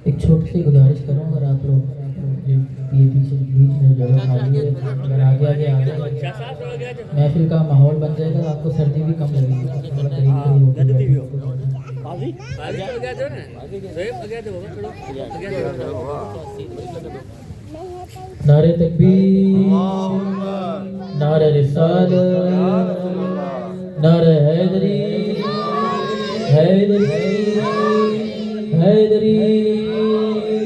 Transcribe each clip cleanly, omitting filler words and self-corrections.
ایک چھوٹی سی گزارش کروں اگر آپ لوگ یہ پیچھے بیچ میں جگہ خالی ہے اگر آگے محفل کا ماحول بن جائے گا آپ کو سردی بھی کم لگے گی تھوڑا قریب نعرہ تکبیر نعرہ رسالت نعرہ حیدری حیدری حیدری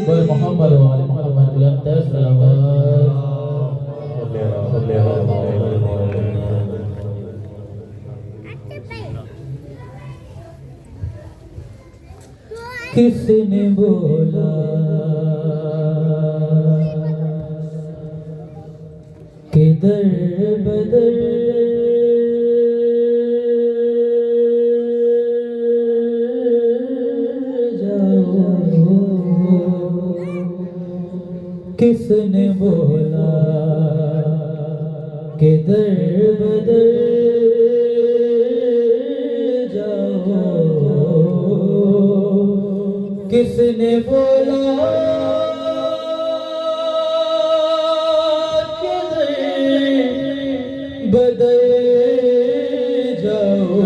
بر محمد و آل محمد بلند صلوات کس نے بولا کہ در بدر کس نے بولا کہ در بدر جاؤ کس نے بولا کہ در بدر جاؤ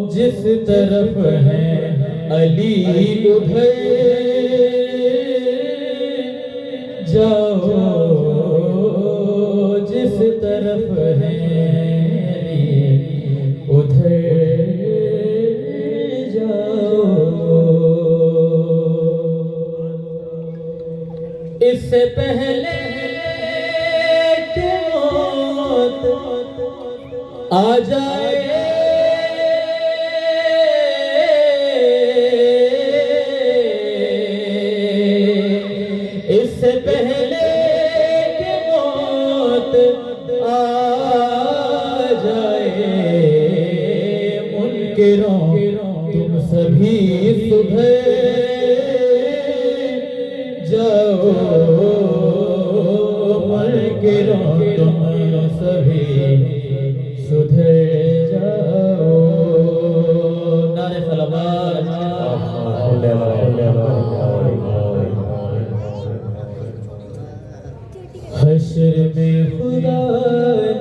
جس طرف ہے علی ادھر جاؤ جس طرف ہے ادھر جاؤ اس سے پہلے کہ موت آ جائے اس سے پہلے کہ موت آ جائے منکروں تم سبھی سدھر جاؤ منکروں تم سبھی سدھر جاؤ نعرہ صلوات حشر میں خدا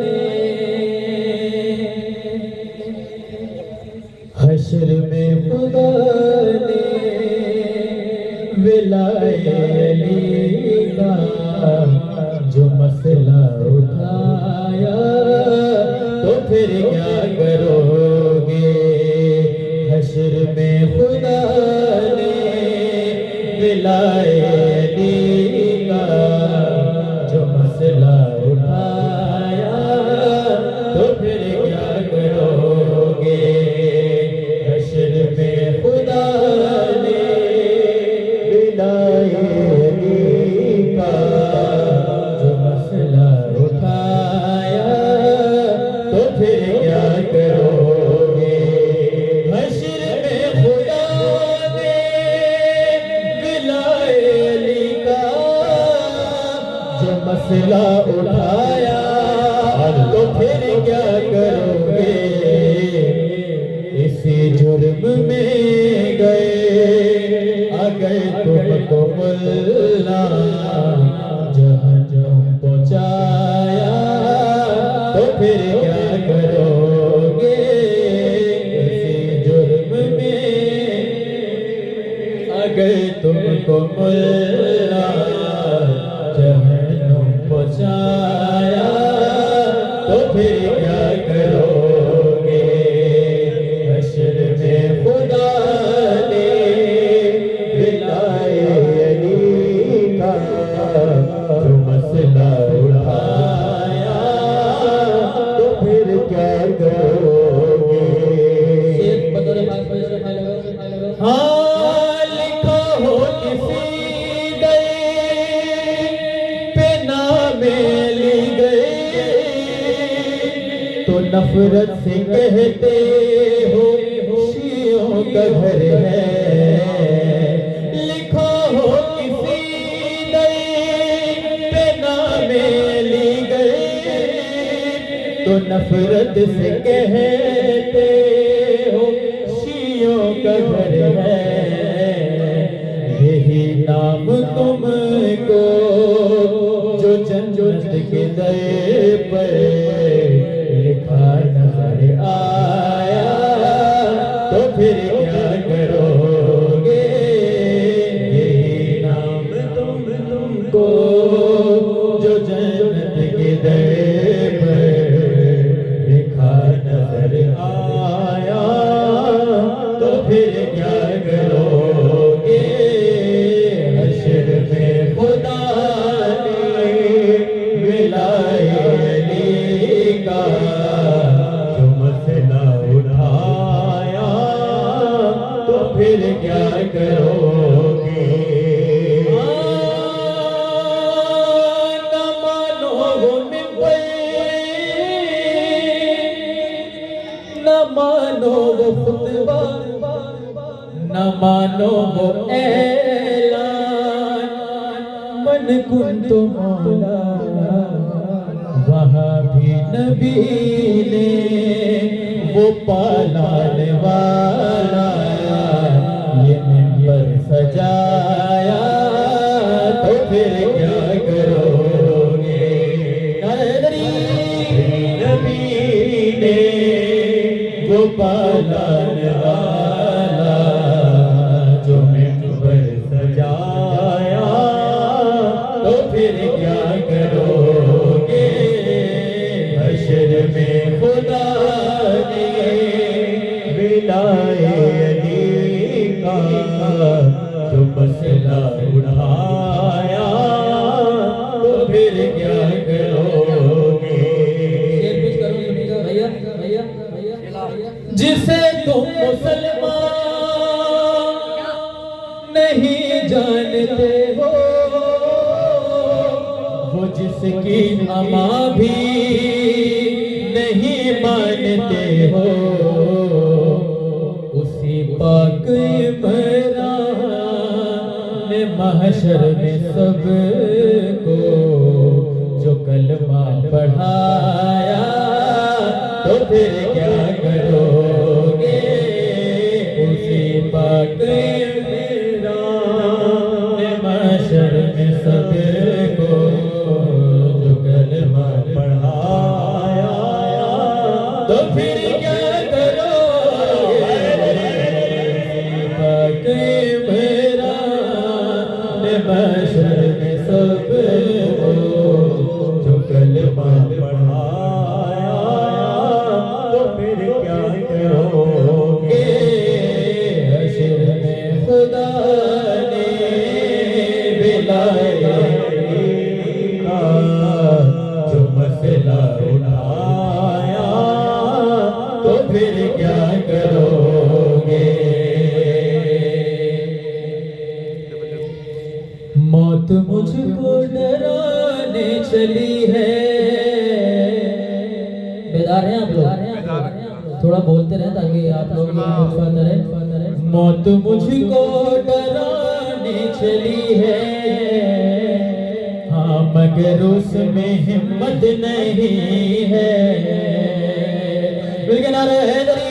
نے حشر میں خدا نے ولائے علی کا جو مسئلہ اٹھایا تو پھر کیا کرو گے حشر میں خدا نے ولائے علی کا جو مسئلہ اٹھایا تو پھر کیا کرو گے حشر میں خدا نے ولائے علی کا جو مسئلہ اٹھایا تو پھر کیا کرو گے حشر میں خدا نے ولائے علی کا جو مسئلہ اٹھایا تو پھر کیا کرو گے اسی جرم میں گئے اگر تم کو ملا جہنم پہنچایا تو پھر کیا کرو گے اسی جرم میں اگر تم کو ملا جہنم پہنچایا تو پھر کیا کرو گے حشر میں خدا نے ولائے علی کا جو مسئلہ اٹھایا تو پھر کیا کرو گے ہاں لکھا ہو کسی پہ نام لی گئی تو نفرت سے کہتے ہو شیعوں کا گھر ہے لکھا ہو کسی پہ نام لی گئی تو نفرت سے کہتے ہو شیعوں کا گھر ہے، یہی نام تم کو جو جنت کے در پر لکھا نظر آیا، تو پھر کیا کرو گے؟ یہی نام تم کو جو جنت کے در پر لکھا نظر آیا، تو پھر کیا کرو گے؟ حشر میں خدا نے ملائے علی کا جو مسئلہ اٹھایا، تو پھر کیا کرو گے؟ نہ مانو وہ ممبر، نہ مانو وہ خطبہ، نہ مانو وہ اعلان، من کنت مولا، وہاں بھی نبی نے وہ پالانے والا یہ منبر سجایا، تو پھر کیا کرو گے؟ نبی نے وہ پالانے والا جو منبر سجایا، تو پھر کیا کرو گے؟ حشر میں خدا نے ملائے علی کا جو مسئلہ اٹھایا، تو پھر کیا کرو گے؟ جسے تم مسلمان نہیں جانتے ہو، وہ جس کی اماں بھی نہیں مانتے ہو، اسی پاک عمران نے محشر میں سب کو جو کلمہ پڑھایا، تو پھر کیا کرو گے؟ اسی پاک عمران نے محشر میں سب کو جو کلمہ پڑھایا، تو پھر کیا کرو گے؟ پاک عمران نے محشر میں سب کو جو کلمہ پڑھایا، تو پھر کیا کرو گے؟ حشر میں خدا نے ملائے علی کا جو مسئلہ اٹھایا، تو پھر کیا کرو گے؟ موت مجھ کو ڈرانے چلی ہے، بیدار ہیں آپ لوگ؟ تھوڑا بولتے رہیں تاکہ آپ لوگ پاتے رہیں۔ موت مجھ کو ڈرانے چلی ہے، ہاں مگر اس میں ہمت نہیں ہے۔ مل کے نعرہ حیدری۔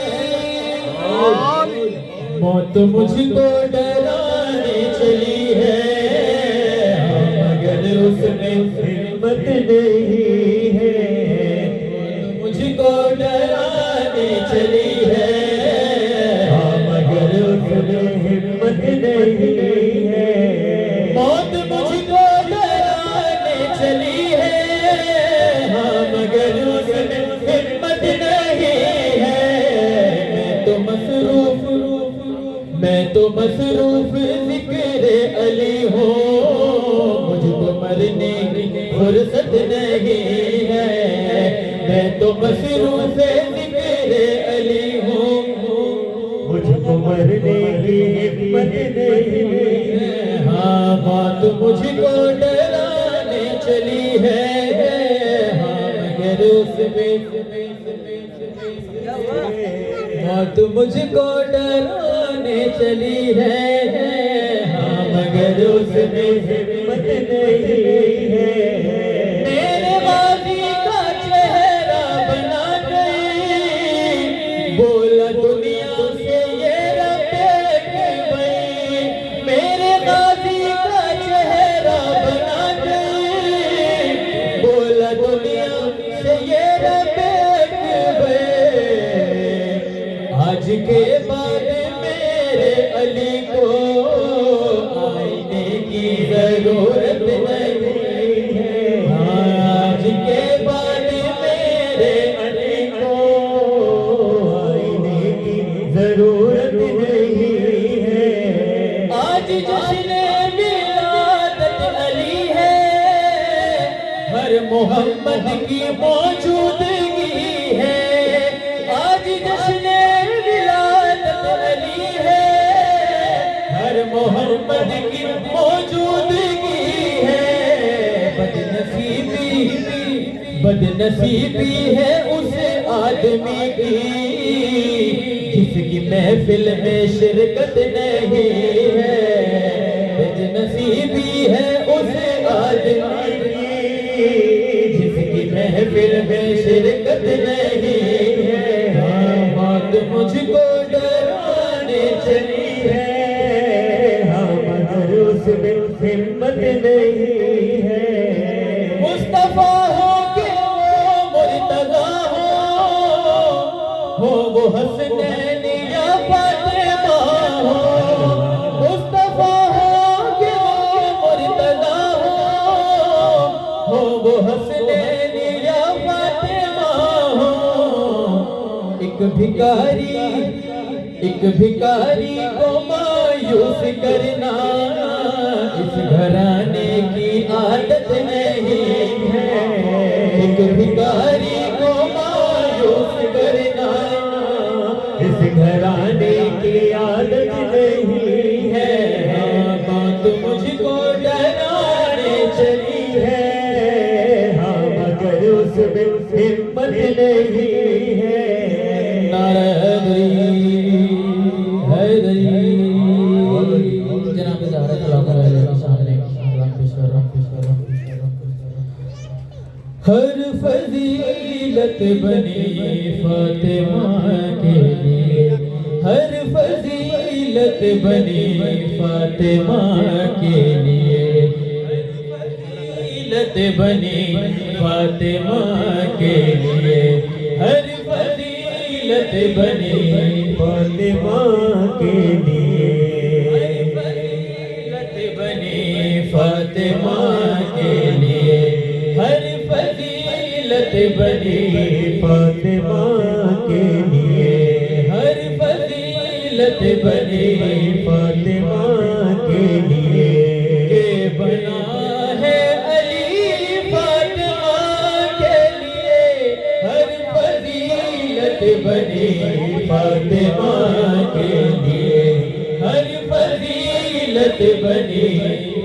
موت مجھ کو ڈرانے چلی ہے، ہاں مگر اس میں ہمت نہیں ہے۔ مجھ کو ڈرانے چلی ہے، ہاں مگر اس میں ہمت نہیں ہے۔ موت مجھ کو ڈرانے چلی ہے، ہاں مگر اس میں ہمت نہیں ہے۔ میں تو مصروف ذکر علی ہوں، مجھ کو مرنے کی فرصت نہیں ہے۔ میں تو مصروف ذکر علی ہوں، مجھ کو مرنے کی ہمت نہیں ہے۔ ہاں موت مجھ کو ڈرانے چلی ہے، ہاں مگر اس میں موت مجھ کو ڈرانے چلی ہے، ہاں مگر اس میں ہمت نہیں ہے۔ میرے غازی کا چہرہ بنا گئی، بولا دنیا سے یہ رب بعد میرے علی کو آئینے کی ضرورت نہیں ہے آج کے بعد میرے علی کو آئینے کی ضرورت نہیں ہے آج جشن ولادت علی ہے ہر محمد کی موجودگی ہے آج جشن ولادت علی ہے ہر محمد کی موجودگی ہے بد نصیبی ہے اس آدمی کی جس کی محفل میں شرکت نہیں ہے بد نصیبی ہے اس آدمی کی جس کی محفل میں شرکت نہیں ہے بات مجھ کو ڈرانے چلی ہے مگر اس میں ہمت نہیں ہے مصطفیٰ ہو کہ وہ مرتضیٰ ہو وہ حسنین یا فاطمہ ہو مصطفیٰ ہو کہ وہ مرتضیٰ ہو وہ حسنین یا فاطمہ ہو ایک بھکاری کو مایوس کرنا اس گھرانے کی عادت نہیں ہے ایک بھکاری کو مایوس کرنا اس گھرانے کی عادت نہیں ہے بات مجھ کو ڈرانے چلی ہے مگر اس میں ہمت نہیں ہے نعرہ حیدری جناب زہرا سلام علیہ سامنے ہر فضیلت بنی فاطمہ کے لیے ہر فضیلت بنی فاطمہ کے لیے فضیلت بنی فاطمہ کے لیے ہر فضیلت بنی فاطمہ کے لیے فضیلت بنی فاطمہ کے لیے ہر فضیلت بنی فاطمہ کے لیے ہر فضیلت بنی فاطمہ کے لیے کہ بنا ہے علی فاطمہ کے لیے ہر فضیلت بنی فاطمہ کے لیے ہر فضیلت بنی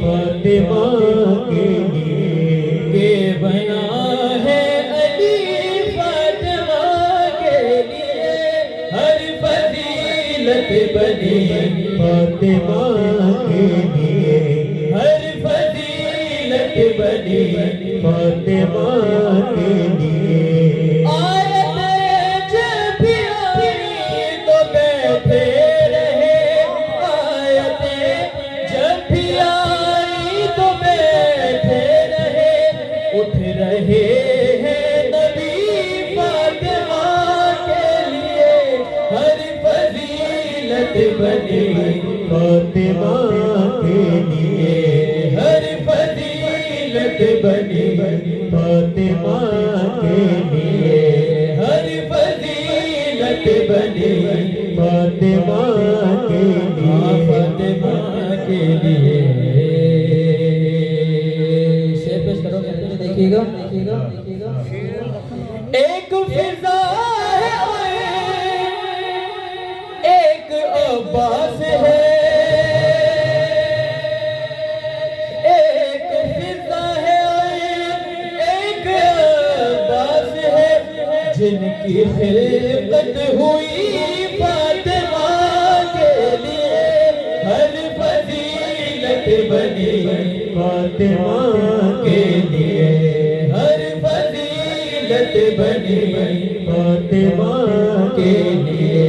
فاطمہ کے لیے کہ بنا ہے علی فاطمہ کے لیے ہر فضیلت بنی فاطمہ کے لیے ہر فضیلت بنی فاطمہ کے لیے بنی فاطمہ کے لیے ہر فضیلت بنی فاطمہ کے لیے ہر فضیلت بنی فاطمہ کے لیے فاطمہ کے لیے شعر پیش کرو دیکھیے گا ایک فضا ہے ایک عباس ہے ایک فضا ہے ایک عباس ہے جن کی خلقت ہوئی فاطمہ کے لیے ہر فضیلت بنی فاطمہ کے لیے ہر فضیلت بنی فاطمہ کے لیے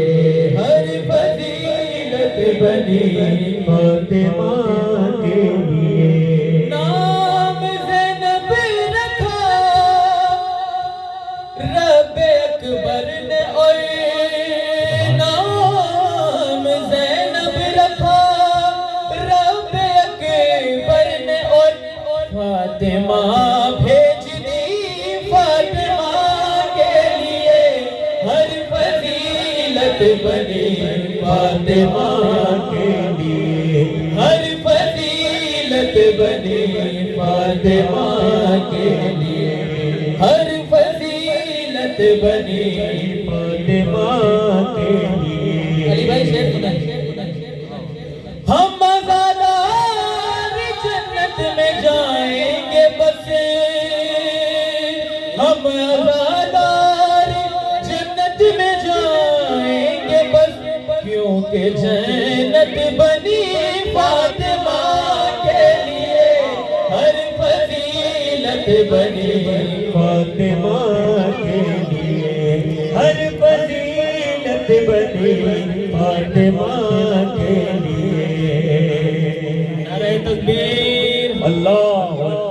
ہر فضیلت بنی فاطمہ کے لیے نام زینب رکھا رب اکبر نے نام فضیلت بنی فاطمہ کے لیے، ہر فضیلت بنی فاطمہ کے لیے، ہر فضیلت بنی فاطمہ کے لیے۔ علی بھائی شعر سنائیں۔ ہم آزادار جنت میں جائیں گے بس، ہم آزادار جنت میں جائیں گے بس، کیونکہ جنت بنی فاطمہ کے لیے، ہر فضیلت بنی فاطمہ کے لیے، ہر فضیلت بنی فاطمہ کے لیے۔ نعرہ تکبیر، اللہ اکبر۔